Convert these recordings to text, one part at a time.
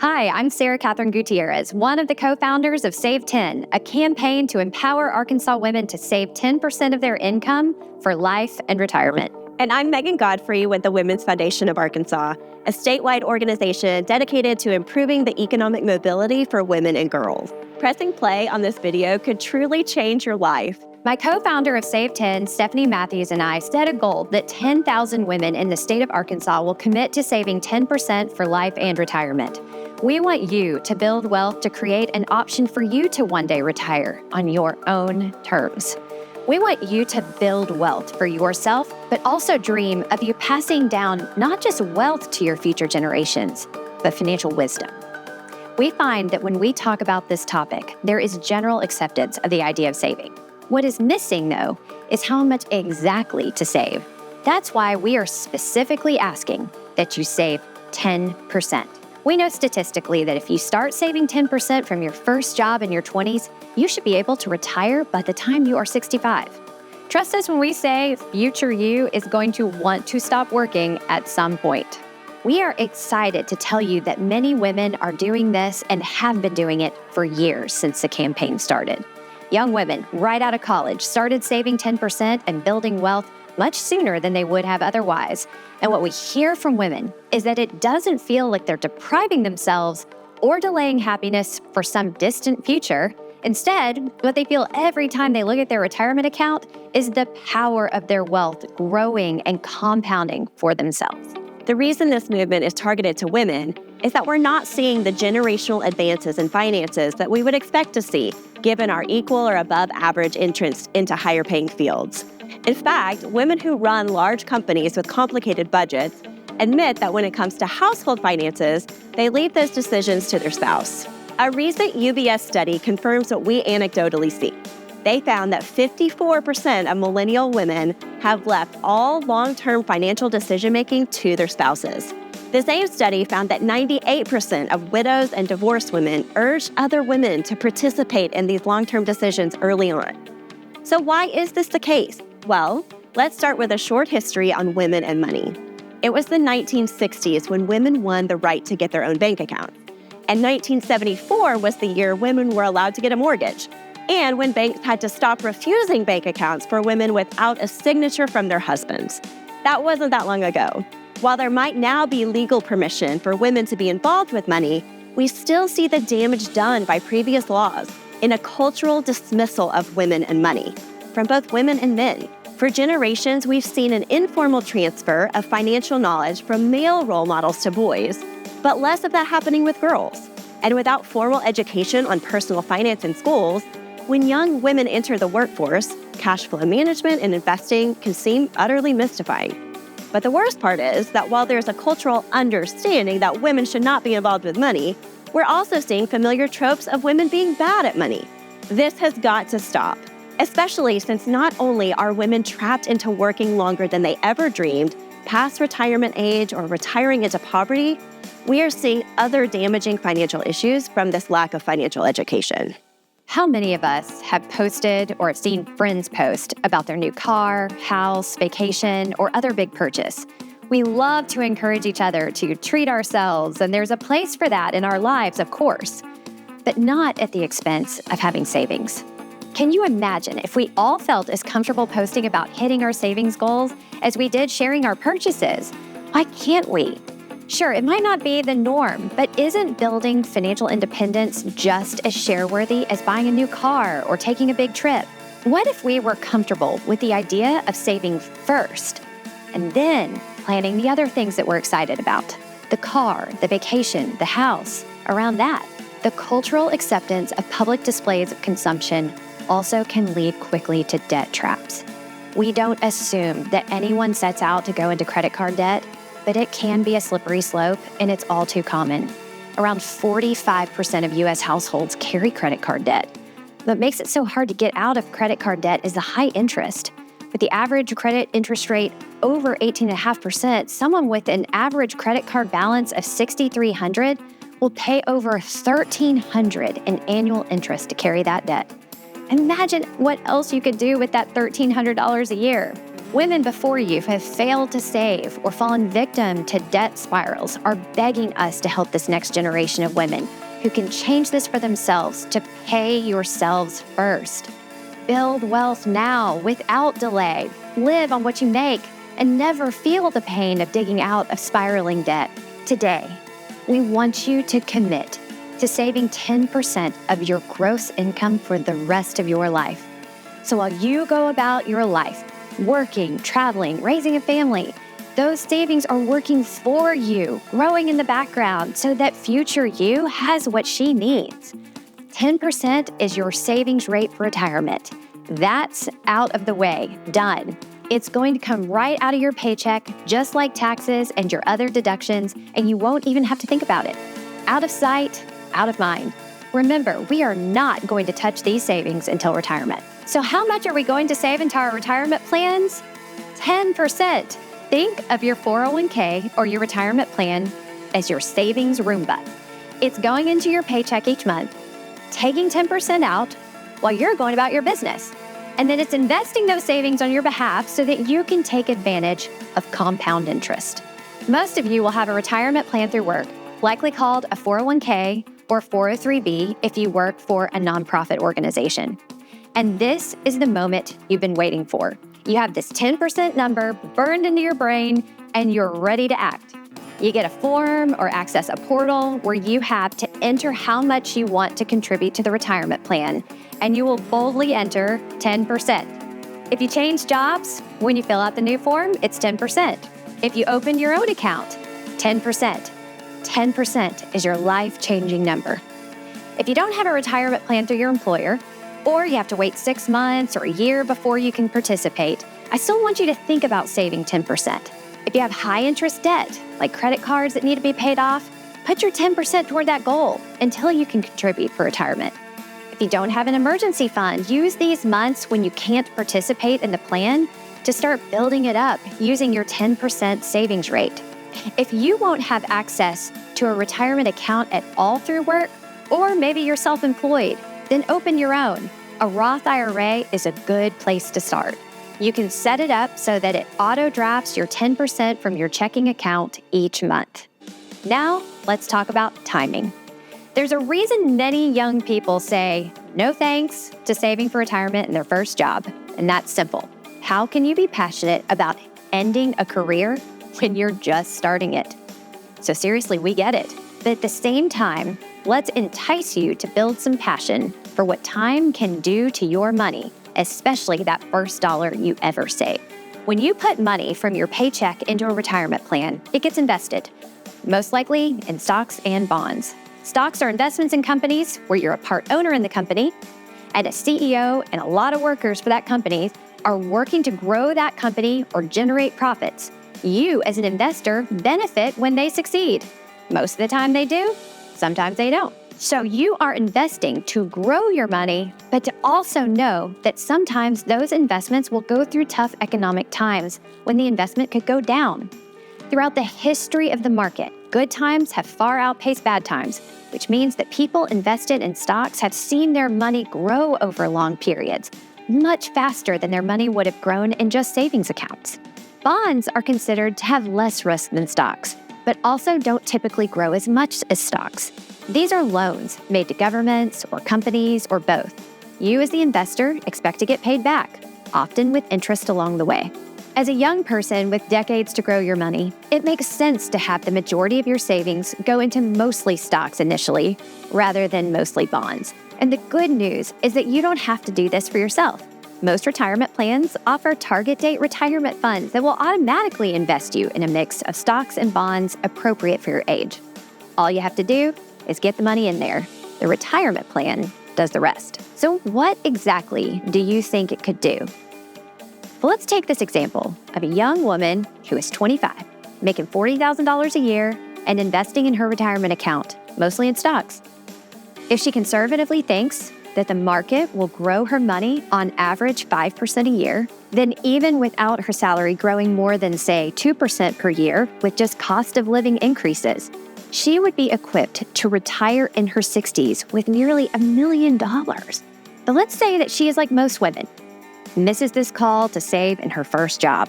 Hi, I'm Sarah Catherine Gutierrez, one of the co-founders of Save 10, a campaign to empower Arkansas women to save 10% of their income for life and retirement. And I'm Megan Godfrey with the Women's Foundation of Arkansas, a statewide organization dedicated to improving the economic mobility for women and girls. Pressing play on this video could truly change your life. My co-founder of Save 10, Stephanie Matthews, and I set a goal that 10,000 women in the state of Arkansas will commit to saving 10% for life and retirement. We want you to build wealth to create an option for you to one day retire on your own terms. We want you to build wealth for yourself, but also dream of you passing down not just wealth to your future generations, but financial wisdom. We find that when we talk about this topic, there is general acceptance of the idea of saving. What is missing, though, is how much exactly to save. That's why we are specifically asking that you save 10%. We know statistically that if you start saving 10% from your first job in your 20s, you should be able to retire by the time you are 65. Trust us when we say future you is going to want to stop working at some point. We are excited to tell you that many women are doing this and have been doing it for years since the campaign started. Young women right out of college started saving 10% and building wealth much sooner than they would have otherwise. And what we hear from women is that it doesn't feel like they're depriving themselves or delaying happiness for some distant future. Instead, what they feel every time they look at their retirement account is the power of their wealth growing and compounding for themselves. The reason this movement is targeted to women is that we're not seeing the generational advances in finances that we would expect to see, given our equal or above average entrance into higher paying fields. In fact, women who run large companies with complicated budgets admit that when it comes to household finances, they leave those decisions to their spouse. A recent UBS study confirms what we anecdotally see. They found that 54% of millennial women have left all long-term financial decision-making to their spouses. The same study found that 98% of widows and divorced women urged other women to participate in these long-term decisions early on. So why is this the case? Well, let's start with a short history on women and money. It was the 1960s when women won the right to get their own bank account. And 1974 was the year women were allowed to get a mortgage, and when banks had to stop refusing bank accounts for women without a signature from their husbands. That wasn't that long ago. While there might now be legal permission for women to be involved with money, we still see the damage done by previous laws in a cultural dismissal of women and money from both women and men. For generations, we've seen an informal transfer of financial knowledge from male role models to boys, but less of that happening with girls. And without formal education on personal finance in schools, when young women enter the workforce, cash flow management and investing can seem utterly mystifying. But the worst part is that while there's a cultural understanding that women should not be involved with money, we're also seeing familiar tropes of women being bad at money. This has got to stop, especially since not only are women trapped into working longer than they ever dreamed, past retirement age or retiring into poverty, we are seeing other damaging financial issues from this lack of financial education. How many of us have posted or have seen friends post about their new car, house, vacation, or other big purchase? We love to encourage each other to treat ourselves, and there's a place for that in our lives, of course, but not at the expense of having savings. Can you imagine if we all felt as comfortable posting about hitting our savings goals as we did sharing our purchases? Why can't we? Sure, it might not be the norm, but isn't building financial independence just as share-worthy as buying a new car or taking a big trip? What if we were comfortable with the idea of saving first and then planning the other things that we're excited about? The car, the vacation, the house, around that. The cultural acceptance of public displays of consumption also can lead quickly to debt traps. We don't assume that anyone sets out to go into credit card debt, but it can be a slippery slope, and it's all too common. Around 45% of U.S. households carry credit card debt. What makes it so hard to get out of credit card debt is the high interest. With the average credit interest rate over 18.5%, someone with an average credit card balance of $6,300 will pay over $1,300 in annual interest to carry that debt. Imagine what else you could do with that $1,300 a year. Women before you who have failed to save or fallen victim to debt spirals are begging us to help this next generation of women who can change this for themselves to pay yourselves first. Build wealth now without delay. Live on what you make and never feel the pain of digging out of spiraling debt. Today, we want you to commit to saving 10% of your gross income for the rest of your life. So while you go about your life, working, traveling, raising a family, those savings are working for you, growing in the background so that future you has what she needs. 10% is your savings rate for retirement. That's out of the way, done. It's going to come right out of your paycheck, just like taxes and your other deductions, and you won't even have to think about it. Out of sight, out of mind. Remember, we are not going to touch these savings until retirement. So how much are we going to save into our retirement plans? 10%. Think of your 401k or your retirement plan as your savings Roomba. It's going into your paycheck each month, taking 10% out while you're going about your business. And then it's investing those savings on your behalf so that you can take advantage of compound interest. Most of you will have a retirement plan through work, likely called a 401k or 403b if you work for a nonprofit organization. And this is the moment you've been waiting for. You have this 10% number burned into your brain and you're ready to act. You get a form or access a portal where you have to enter how much you want to contribute to the retirement plan, and you will boldly enter 10%. If you change jobs, when you fill out the new form, it's 10%. If you open your own account, 10%. 10% is your life-changing number. If you don't have a retirement plan through your employer, or you have to wait 6 months or a year before you can participate, I still want you to think about saving 10%. If you have high-interest debt, like credit cards that need to be paid off, put your 10% toward that goal until you can contribute for retirement. If you don't have an emergency fund, use these months when you can't participate in the plan to start building it up using your 10% savings rate. If you won't have access to a retirement account at all through work, or maybe you're self-employed, then open your own. A Roth IRA is a good place to start. You can set it up so that it auto-drafts your 10% from your checking account each month. Now, let's talk about timing. There's a reason many young people say no thanks to saving for retirement in their first job, and that's simple. How can you be passionate about ending a career when you're just starting it? So seriously, we get it. But at the same time, let's entice you to build some passion for what time can do to your money, especially that first dollar you ever save. When you put money from your paycheck into a retirement plan, it gets invested, most likely in stocks and bonds. Stocks are investments in companies where you're a part owner in the company, and a CEO and a lot of workers for that company are working to grow that company or generate profits. You, as an investor, benefit when they succeed. Most of the time they do, sometimes they don't. So you are investing to grow your money, but to also know that sometimes those investments will go through tough economic times when the investment could go down. Throughout the history of the market, good times have far outpaced bad times, which means that people invested in stocks have seen their money grow over long periods, much faster than their money would have grown in just savings accounts. Bonds are considered to have less risk than stocks, but also don't typically grow as much as stocks. These are loans made to governments or companies or both. You as the investor expect to get paid back, often with interest along the way. As a young person with decades to grow your money, it makes sense to have the majority of your savings go into mostly stocks initially, rather than mostly bonds. And the good news is that you don't have to do this for yourself. Most retirement plans offer target date retirement funds that will automatically invest you in a mix of stocks and bonds appropriate for your age. All you have to do is get the money in there. The retirement plan does the rest. So what exactly do you think it could do? Well, let's take this example of a young woman who is 25, making $40,000 a year and investing in her retirement account, mostly in stocks. If she conservatively thinks that the market will grow her money on average 5% a year, then even without her salary growing more than, say, 2% per year with just cost of living increases, she would be equipped to retire in her 60s with nearly $1 million. But let's say that she is like most women, misses this call to save in her first job.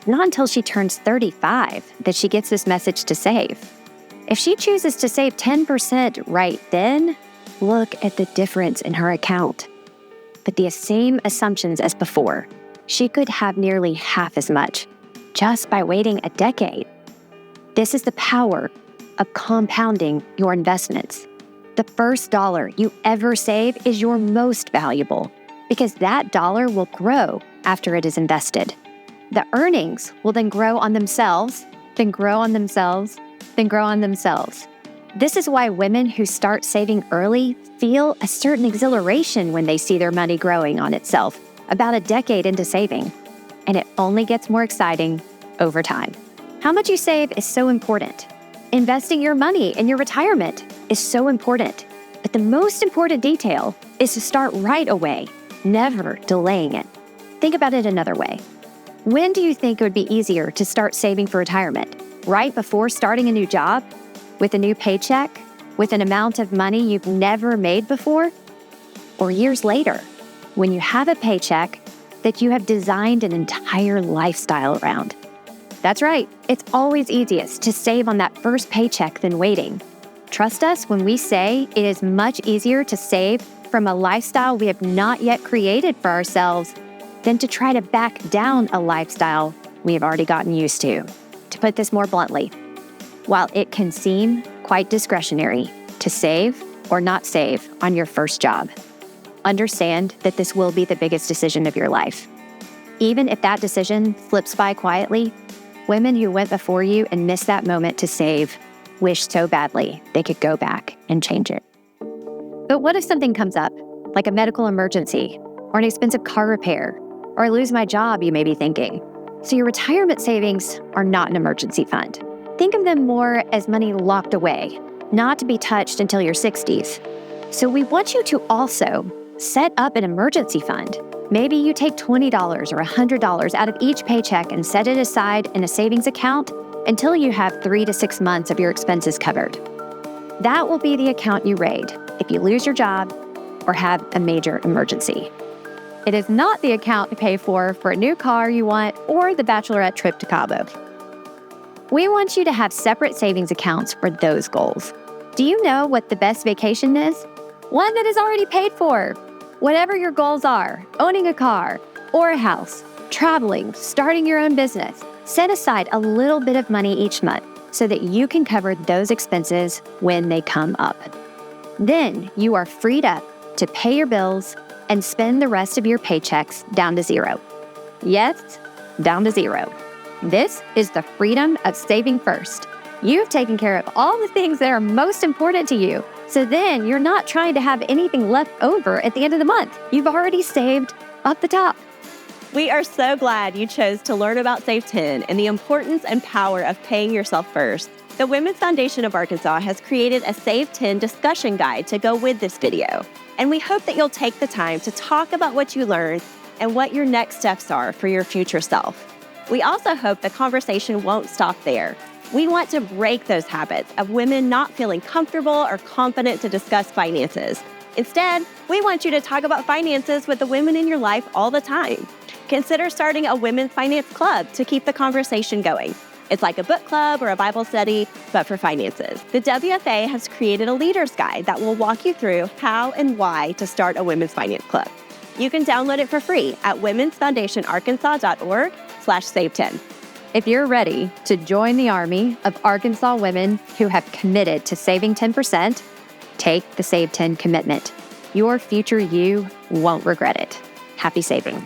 Not until she turns 35 that she gets this message to save. If she chooses to save 10% right then, look at the difference in her account. But the same assumptions as before, she could have nearly half as much just by waiting a decade. This is the power of compounding your investments. The first dollar you ever save is your most valuable because that dollar will grow after it is invested. The earnings will then grow on themselves, then grow on themselves, then grow on themselves. This is why women who start saving early feel a certain exhilaration when they see their money growing on itself about a decade into saving. And it only gets more exciting over time. How much you save is so important. Investing your money in your retirement is so important. But the most important detail is to start right away, never delaying it. Think about it another way. When do you think it would be easier to start saving for retirement? Right before starting a new job? With a new paycheck? With an amount of money you've never made before? Or years later, when you have a paycheck that you have designed an entire lifestyle around? That's right, it's always easiest to save on that first paycheck than waiting. Trust us when we say it is much easier to save from a lifestyle we have not yet created for ourselves than to try to back down a lifestyle we have already gotten used to. To put this more bluntly, while it can seem quite discretionary to save or not save on your first job, understand that this will be the biggest decision of your life. Even if that decision slips by quietly, women who went before you and missed that moment to save wish so badly they could go back and change it. But what if something comes up, like a medical emergency, or an expensive car repair, or I lose my job, you may be thinking. So your retirement savings are not an emergency fund. Think of them more as money locked away, not to be touched until your 60s. So we want you to also set up an emergency fund. Maybe you take $20 or $100 out of each paycheck and set it aside in a savings account until you have 3 to 6 months of your expenses covered. That will be the account you raid if you lose your job or have a major emergency. It is not the account to pay for a new car you want or the bachelorette trip to Cabo. We want you to have separate savings accounts for those goals. Do you know what the best vacation is? One that is already paid for. Whatever your goals are, owning a car or a house, traveling, starting your own business, set aside a little bit of money each month so that you can cover those expenses when they come up. Then you are freed up to pay your bills and spend the rest of your paychecks down to zero. Yes, down to zero. This is the freedom of saving first. You've taken care of all the things that are most important to you. So then you're not trying to have anything left over at the end of the month. You've already saved up the top. We are so glad you chose to learn about Save 10 and the importance and power of paying yourself first. The Women's Foundation of Arkansas has created a Save 10 discussion guide to go with this video. And we hope that you'll take the time to talk about what you learned and what your next steps are for your future self. We also hope the conversation won't stop there. We want to break those habits of women not feeling comfortable or confident to discuss finances. Instead, we want you to talk about finances with the women in your life all the time. Consider starting a women's finance club to keep the conversation going. It's like a book club or a Bible study, but for finances. The WFA has created a leader's guide that will walk you through how and why to start a women's finance club. You can download it for free at womensfoundationarkansas.org/save10. If you're ready to join the army of Arkansas women who have committed to saving 10%, take the Save 10 commitment. Your future you won't regret it. Happy saving.